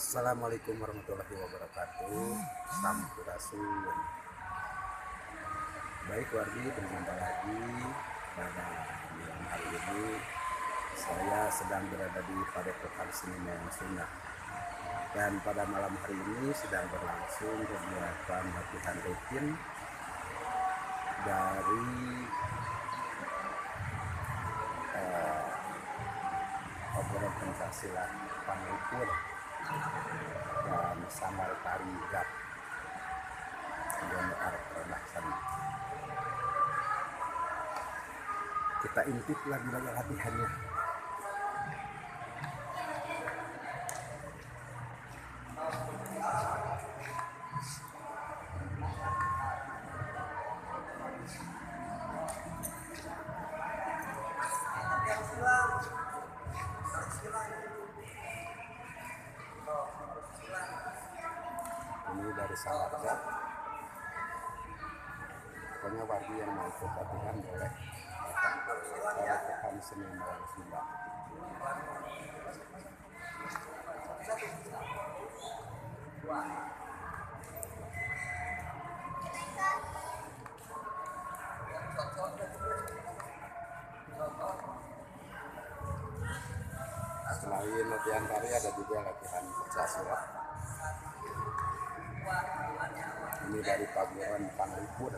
Assalamualaikum warahmatullahi wabarakatuh. Sampurasun. Baik wargi, berjumpa lagi pada malam hari ini. Saya sedang berada di Padepokan Seniman Sunda. Dan pada malam hari ini sedang berlangsung kegiatan latihan rutin dari obrolan pencaksilat Panglipur dan Samar Tarigat Donoar Production. Kita intip lagi latihannya. Ini dari Sawarga. Pokoknya warga yang mau ikut latihan boleh datang ke Padepokan Seniman Sunda. Selain latihan tari ada juga latihan pencaksilat. Ini dari Paburan Panglipur.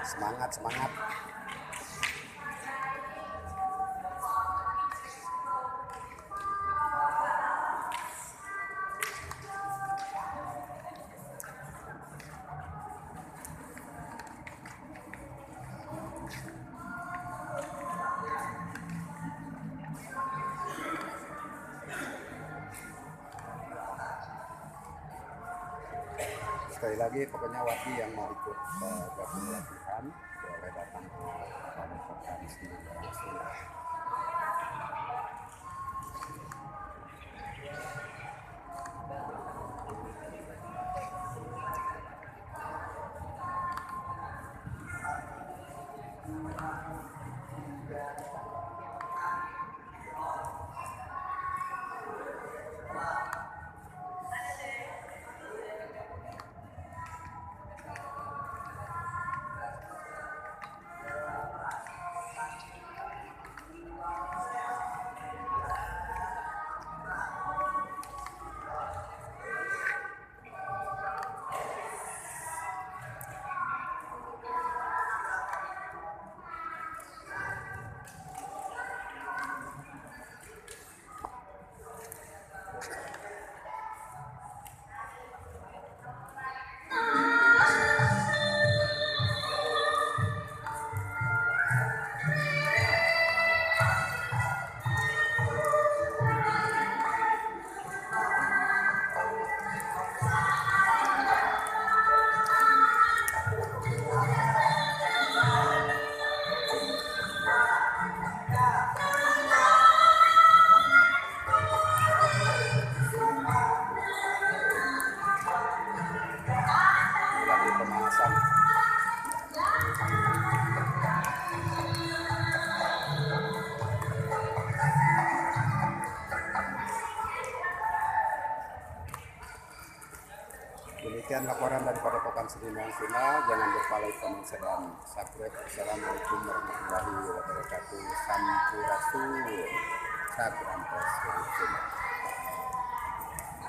Semangat, semangat. Sekali lagi, pokoknya wargi yang mau ikut gabung latihan boleh datang ke Padepokan Seniman Sunda. Demikian laporan dari Padepokan Seniman Sunda. Jangan lupa like, comment, share, dan subscribe. Assalamualaikum warahmatullahi wabarakatuh. Sampurasun. Salam.